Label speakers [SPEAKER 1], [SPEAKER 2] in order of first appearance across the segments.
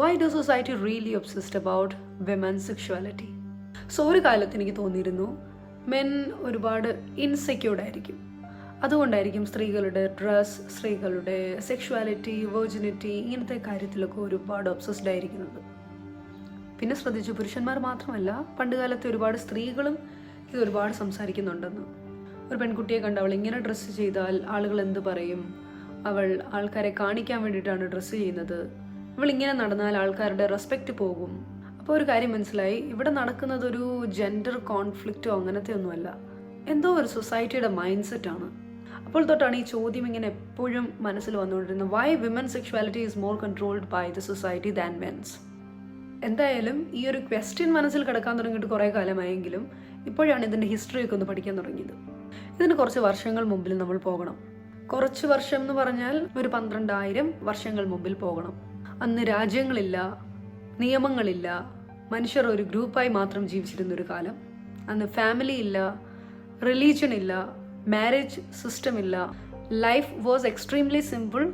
[SPEAKER 1] Why does society really obsessed about women's sexuality? So ഒരു കാലത്ത് എനിക്ക് തോന്നിയിരുന്നു മെൻ ഒരുപാട് ഇൻസെക്യൂർഡ് ആയിരിക്കും. അതുകൊണ്ടായിരിക്കും സ്ത്രീകളുടെ ഡ്രസ്, സ്ത്രീകളുടെ സെക്ഷുവാലിറ്റി, വെർജിനിറ്റി ഇങ്ങനത്തെ കാര്യത്തിലൊക്കെ ഒരുപാട് ഒബ്സസ്ഡ് ആയിരിക്കുന്നത്. പിന്നെ ശ്രദ്ധിച്ചു, പുരുഷന്മാർ മാത്രമല്ല, പണ്ടുകാലത്തെ ഒരുപാട് സ്ത്രീകളും ഇത് ഒരുപാട് സംസാരിക്കുന്നുണ്ടെന്ന്. ഒരു പെൺകുട്ടിയെ കണ്ട് അവൾ ഇങ്ങനെ ഡ്രസ്സ് ചെയ്താൽ ആളുകൾ എന്ത് പറയും, അവൾ ആൾക്കാരെ കാണിക്കാൻ വേണ്ടിയിട്ടാണ് ഡ്രസ്സ് ചെയ്യുന്നത്, അവൾ ഇങ്ങനെ നടന്നാൽ ആൾക്കാരുടെ റെസ്പെക്റ്റ് പോകും. അപ്പോൾ ഒരു കാര്യം മനസ്സിലായി, ഇവിടെ നടക്കുന്നത് ഒരു ജെൻഡർ കോൺഫ്ലിക്റ്റോ അങ്ങനത്തെ ഒന്നുമല്ല, എന്തോ ഒരു സൊസൈറ്റിയുടെ മൈൻഡ് സെറ്റാണ്. അപ്പോൾ തൊട്ടാണ് ഈ ചോദ്യം ഇങ്ങനെ എപ്പോഴും മനസ്സിൽ വന്നുകൊണ്ടിരുന്നത്, why women sexuality is more controlled by the society than mens. എന്തായാലും ഈ ഒരു ക്വസ്റ്റ്യൻ മനസ്സിൽ കിടക്കാൻ തുടങ്ങിയിട്ട് കുറേ കാലമായെങ്കിലും ഇപ്പോഴാണ് ഇതിൻ്റെ ഹിസ്റ്ററിയൊക്കെ ഒന്ന് പഠിക്കാൻ തുടങ്ങിയത്. ഇതിന് കുറച്ച് വർഷങ്ങൾ മുമ്പിൽ നമ്മൾ പോകണം. കുറച്ച് വർഷം എന്ന് പറഞ്ഞാൽ ഒരു 12,000 വർഷങ്ങൾ മുമ്പിൽ പോകണം. അന്ന് രാജ്യങ്ങളില്ല, നിയമങ്ങളില്ല, മനുഷ്യർ ഒരു ഗ്രൂപ്പായി മാത്രം ജീവിച്ചിരുന്നൊരു കാലം. അന്ന് ഫാമിലി ഇല്ല, റിലീജിയൻ ഇല്ല, മാരേജ് സിസ്റ്റം ഇല്ല. Life was extremely simple.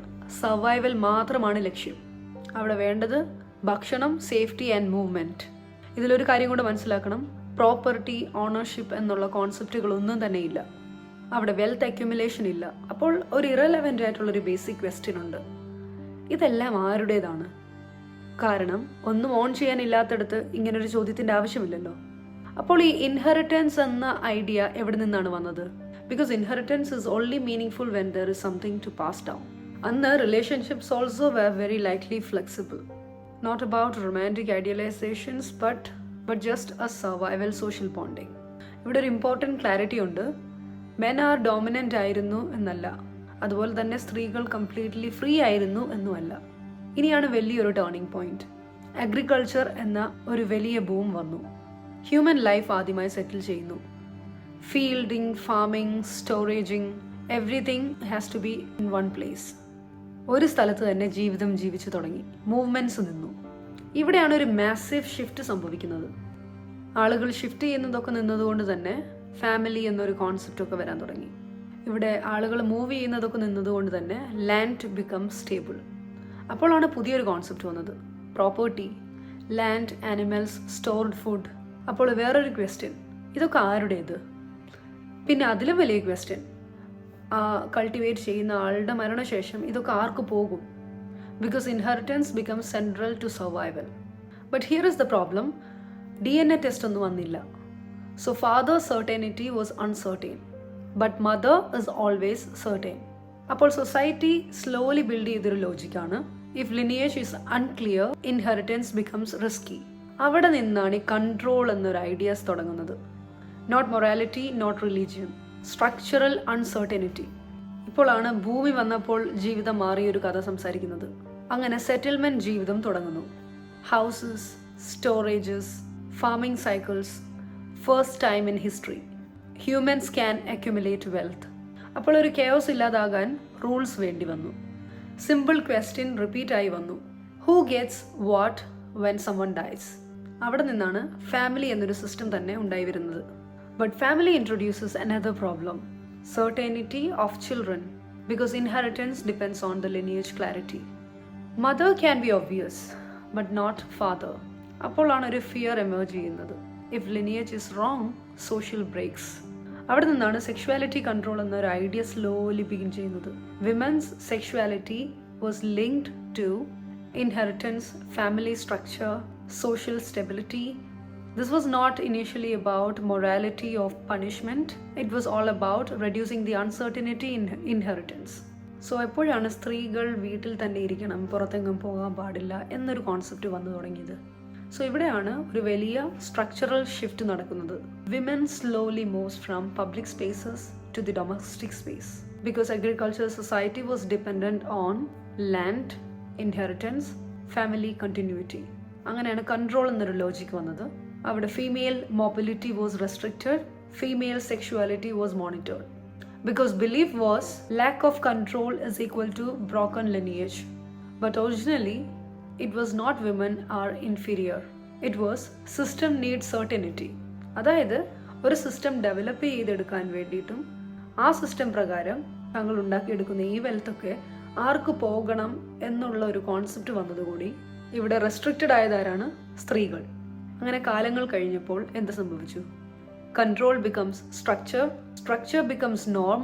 [SPEAKER 1] Survival മാത്രമാണ് ലക്ഷ്യം. അവിടെ വേണ്ടത് ഭക്ഷണം, സേഫ്റ്റി ആൻഡ് മൂവ്മെൻറ്റ്. ഇതിലൊരു കാര്യം കൂടെ മനസ്സിലാക്കണം, പ്രോപ്പർട്ടി, ഓണർഷിപ്പ് എന്നുള്ള കോൺസെപ്റ്റുകളൊന്നും തന്നെ ഇല്ല. അവിടെ വെൽത്ത് അക്യുമുലേഷൻ ഇല്ല. അപ്പോൾ ഒരു ഇറലവൻ്റ് ആയിട്ടുള്ളൊരു ബേസിക് ക്വസ്റ്റ്യൻ ഉണ്ട്, ഇതെല്ലാം ആരുടേതാണ്? കാരണം ഒന്നും ഓൺ ചെയ്യാനില്ലാത്തടത്ത് ഇങ്ങനൊരു ചോദ്യത്തിൻ്റെ ആവശ്യമില്ലല്ലോ. അപ്പോൾ ഈ ഇൻഹെറിറ്റൻസ് എന്ന ഐഡിയ എവിടെ നിന്നാണ് വന്നത്? Because inheritance is only meaningful when there is something to pass down. അന്ന് relationships also were very likely flexible. Not about romantic idealisations but just a survival social bonding. ഇവിടെ ഒരു ഇമ്പോർട്ടൻറ്റ് ക്ലാരിറ്റി ഉണ്ട്. Men are dominant ആയിരുന്നു എന്നല്ല, അതുപോലെ തന്നെ സ്ത്രീകൾ completely free ആയിരുന്നു എന്നുമല്ല. ഇനിയാണ് വലിയൊരു ടേണിംഗ് പോയിന്റ്. അഗ്രികൾച്ചർ എന്ന ഒരു വലിയ ബൂം വന്നു. ഹ്യൂമൻ ലൈഫ് ആദ്യമായി സെറ്റിൽ ചെയ്യുന്നു. Fielding, farming, storaging, everything has to be in one place. ഒരു സ്ഥലത്ത് തന്നെ ജീവിതം ജീവിച്ചു തുടങ്ങി. മൂവ്മെൻറ്റ്സ് നിന്നു. ഇവിടെയാണ് ഒരു മാസീവ് ഷിഫ്റ്റ് സംഭവിക്കുന്നത്. ആളുകൾ ഷിഫ്റ്റ് ചെയ്യുന്നതൊക്കെ നിന്നതുകൊണ്ട് തന്നെ ഫാമിലി എന്നൊരു കോൺസെപ്റ്റൊക്കെ വരാൻ തുടങ്ങി. ഇവിടെ ആളുകൾ മൂവ് ചെയ്യുന്നതൊക്കെ നിന്നതുകൊണ്ട് തന്നെ ലാൻഡ് ബിക്കം സ്റ്റേബിൾ. അപ്പോഴാണ് പുതിയൊരു കോൺസെപ്റ്റ് വന്നത്, property, land, animals, stored food. അപ്പോൾ വേറൊരു ക്വസ്റ്റ്യൻ, ഇതൊക്കെ ആരുടേത്? പിന്നെ അതിലും വലിയ ക്വസ്റ്റ്യൻ, കൾട്ടിവേറ്റ് ചെയ്യുന്ന ആളുടെ മരണശേഷം ഇതൊക്കെ ആർക്ക് പോകും? Because inheritance become central to survival. But here is the problem, DNA test ഒന്നും വന്നില്ല. So father's certainty was uncertain, but mother is always certain. അപ്പോൾ സൊസൈറ്റി സ്ലോലി ബിൽഡ് ചെയ്തൊരു ലോജിക്കാണ്, if lineage is unclear, inheritance becomes risky. അവിടെ നിന്നാണ് ഈ control എന്നൊരു ideas തുടങ്ങുന്നത്. Not morality, not religion, structural uncertainty. ഇപ്പോഴാണ് ഭൂമി വന്നപ്പോൾ ജീവിതം മാറിയൊരു കഥ സംസാരിക്കുന്നത്. അങ്ങനെ സെറ്റിൽമെൻറ്റ് ജീവിതം തുടങ്ങുന്നു. Houses, storages, farming cycles. First time in history humans can accumulate wealth. അപ്പോൾ ഒരു കെയോസ് ഇല്ലാതാകാൻ റൂൾസ് വേണ്ടി വന്നു. സിമ്പിൾ ക്വസ്റ്റ്യൻ റിപ്പീറ്റ് ആയി വന്നു, who gets what when someone dies. അവിടെ നിന്നാണ് ഫാമിലി എന്നൊരു സിസ്റ്റം തന്നെ ഉണ്ടായി വരുന്നത്. But family introduces another problem, certainty of children, because inheritance depends on the lineage clarity. Mother can be obvious but not father. അപ്പോഴാണ് ഒരു ഫിയർ എമേർജ് ചെയ്യുന്നത്, if lineage is wrong, social breaks. അവിടെ നിന്നാണ് sexuality control എന്നൊരു idea slowly begin ചെയ്യുന്നത്. Women's sexuality was linked to inheritance, family structure, social stability. This was not initially about morality or punishment. It was all about reducing the uncertainty in inheritance. So എപ്പോഴാണ് സ്ത്രീകൾ വീട്ടിൽ തന്നെ ഇരിക്കണം, പുറത്തെങ്ങും പോകാൻ പാടില്ല എന്നൊരു concept വന്നു തുടങ്ങിയത്? സോ ഇവിടെയാണ് ഒരു വലിയ സ്ട്രക്ചറൽ ഷിഫ്റ്റ് നടക്കുന്നത്. Women slowly moves from public spaces to the domestic space, because agriculture society was dependent on land, inheritance, family continuity. അങ്ങനെയാണ് കൺട്രോൾ എന്നൊരു ലോജിക്ക് വന്നത്. അവിടെ female mobility was restricted, female sexuality was monitored. Because belief was lack of control is equal to broken lineage. But originally, it was not women are inferior. It was system needs certainty. അതായത് ഒരു system develop ചെയ്തെടുക്കാൻ വേണ്ടിയിട്ടും ആ system പ്രകാരം താങ്കൾ ഉണ്ടാക്കിയെടുക്കുന്ന ഈ വെൽത്തൊക്കെ ആർക്ക് പോകണം എന്നുള്ള ഒരു കോൺസെപ്റ്റ് വന്നതുകൂടി ഇവിടെ റെസ്ട്രിക്റ്റഡ് ആയതാരാണ്? സ്ത്രീകൾ. അങ്ങനെ കാലങ്ങൾ കഴിഞ്ഞപ്പോൾ എന്ത് സംഭവിച്ചു? Control becomes structure, structure becomes Noam,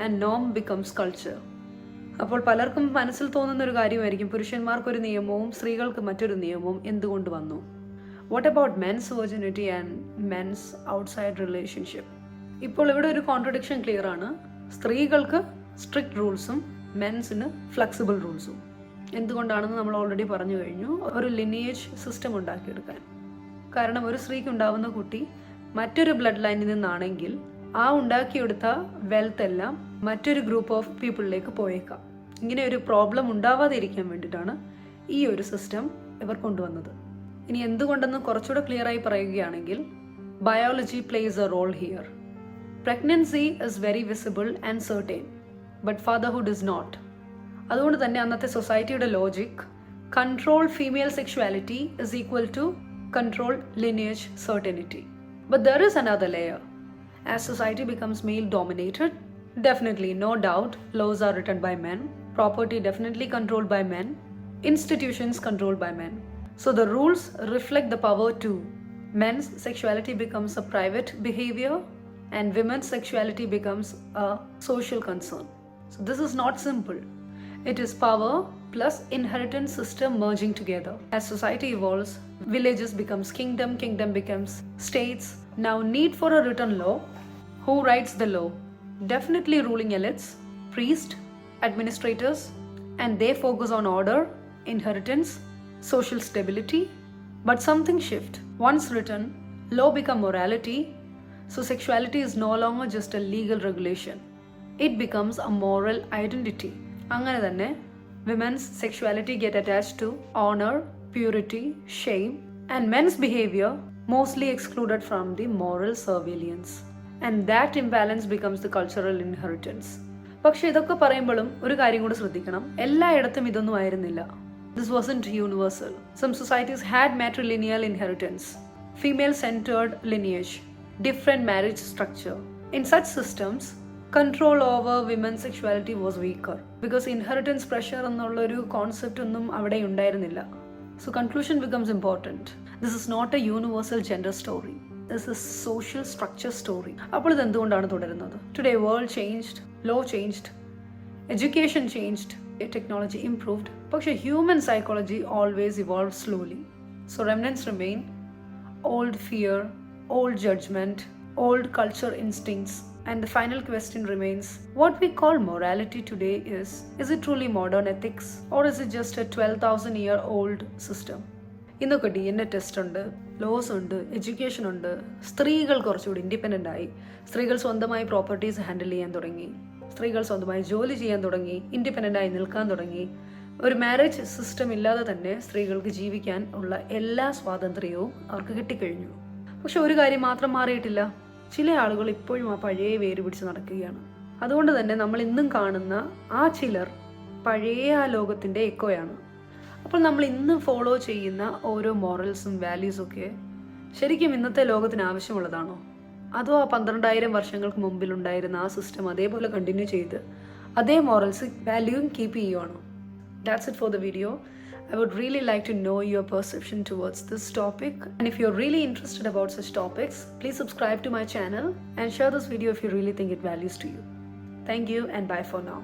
[SPEAKER 1] and Noam becomes culture. അപ്പോൾ പലർക്കും മനസ്സിൽ തോന്നുന്ന ഒരു കാര്യമായിരിക്കും, പുരുഷന്മാർക്കൊരു നിയമവും സ്ത്രീകൾക്ക് മറ്റൊരു നിയമവും എന്തുകൊണ്ട് വന്നു? What about men's virginity and men's outside relationship? ഇപ്പോൾ ഇവിടെ ഒരു കോൺട്രഡിക്ഷൻ ക്ലിയർ ആണ്. സ്ത്രീകൾക്ക് സ്ട്രിക്റ്റ് റൂൾസും മെൻസിന് ഫ്ലെക്സിബിൾ റൂൾസും. എന്തുകൊണ്ടാണെന്ന് നമ്മൾ ഓൾറെഡി പറഞ്ഞു കഴിഞ്ഞു. ഒരു ലിനിയേജ് സിസ്റ്റം ഉണ്ടാക്കിയെടുക്കാൻ. കാരണം ഒരു സ്ത്രീക്ക് ഉണ്ടാവുന്ന കുട്ടി മറ്റൊരു ബ്ലഡ് ലൈനിൽ നിന്നാണെങ്കിൽ ആ ഉണ്ടാക്കിയെടുത്ത വെൽത്ത് എല്ലാം മറ്റൊരു ഗ്രൂപ്പ് ഓഫ് പീപ്പിളിലേക്ക് പോയേക്കാം. ഇങ്ങനെ ഒരു പ്രോബ്ലം ഉണ്ടാവാതിരിക്കാൻ വേണ്ടിയിട്ടാണ് ഈ ഒരു സിസ്റ്റം ഇവർ കൊണ്ടുവന്നത്. ഇനി എന്തുകൊണ്ടെന്ന് കുറച്ചുകൂടെ ക്ലിയർ ആയി പറയുകയാണെങ്കിൽ, biology plays a role here. Pregnancy is very visible and certain, but fatherhood is not. അതുകൊണ്ട് തന്നെ അന്നത്തെ സൊസൈറ്റിയുടെ logic, control female sexuality is equal to control lineage certainty. But there is another layer. As society becomes male dominated, definitely, no doubt, laws are written by men, property definitely controlled by men, institutions controlled by men. So the rules reflect the power too. Men's sexuality becomes a private behavior and women's sexuality becomes a social concern. So this is not simple. It is power plus inheritance system merging together. As society evolves, villages becomes kingdom, kingdom becomes states. Now need for a written law. Who writes the law? Definitely ruling elites, priests, administrators, and they focus on order, inheritance, social stability. But something shift. Once written, law become morality. So sexuality is no longer just a legal regulation. It becomes a moral identity. അങ്ങനെ തന്നെ women's sexuality get attached to honor, purity, shame, and men's behavior mostly excluded from the moral surveillance. And that imbalance becomes the cultural inheritance. പക്ഷെ ഇതൊക്കെ പറയുമ്പോഴും ഒരു കാര്യം കൂടി ശ്രദ്ധിക്കണം, എല്ലായിടത്തും ഇതൊന്നും ആയിരുന്നില്ല. This wasn't universal. Some societies had matrilineal inheritance, female-centered lineage, different marriage structure. In such systems, control over women's sexuality was weaker because inheritance pressure എന്നുള്ളൊരു കോൺസെപ്റ്റ് ഒന്നും അവിടെ ഉണ്ടായിരുന്നില്ല. So conclusion becomes important. This is not a universal gender story. This is social structure story. അപ്പോൾ ഇത് എന്തുകൊണ്ടാണ് തുടരുന്നത്? Today world changed, law changed, education changed, technology improved. പക്ഷേ human psychology always evolved slowly. So remnants remain, old fear, old judgment, old culture instincts. And the final question remains, what we call morality today is it truly modern ethics or is it just a 12,000-year-old system? ഇന്നൊക്കെ DNA test ഉണ്ട്, loss ഉണ്ട്, education ഉണ്ട്, സ്ത്രീകൾ കുറച്ചുകൂടി independent ആയി, സ്ത്രീകൾ സ്വന്തമായി properties handle ചെയ്യാൻ തുടങ്ങി, സ്ത്രീകൾ സ്വന്തമായി ജോലി ചെയ്യാൻ തുടങ്ങി, ഇൻഡിപെൻഡൻ്റ് ആയി നിൽക്കാൻ തുടങ്ങി. ഒരു മാരേജ് സിസ്റ്റം ഇല്ലാതെ തന്നെ സ്ത്രീകൾക്ക് ജീവിക്കാൻ ഉള്ള എല്ലാ സ്വാതന്ത്ര്യവും അവർക്ക് കിട്ടിക്കഴിഞ്ഞു. പക്ഷെ ഒരു കാര്യം മാത്രം മാറിയിട്ടില്ല, ചില ആളുകൾ ഇപ്പോഴും ആ പഴയ വേര് പിടിച്ച് നടക്കുകയാണ്. അതുകൊണ്ട് തന്നെ നമ്മൾ ഇന്നും കാണുന്ന ആ ചിലർ പഴയ ആ ലോകത്തിൻ്റെ എക്കോയാണ്. അപ്പോൾ നമ്മൾ ഇന്ന് ഫോളോ ചെയ്യുന്ന ഓരോ മോറൽസും വാല്യൂസും ഒക്കെ ശരിക്കും ഇന്നത്തെ ലോകത്തിന് ആവശ്യമുള്ളതാണോ? അതോ ആ 12,000 വർഷങ്ങൾക്ക് മുമ്പിലുണ്ടായിരുന്ന ആ സിസ്റ്റം അതേപോലെ കണ്ടിന്യൂ ചെയ്ത് അതേ മോറൽസ് വാല്യൂവും കീപ്പ് ചെയ്യുവാണോ? That's it for the video. I would really like to know your perception towards this topic. And if you're really interested about such topics, please subscribe to my channel and share this video if you really think it values to you. Thank you and bye for now.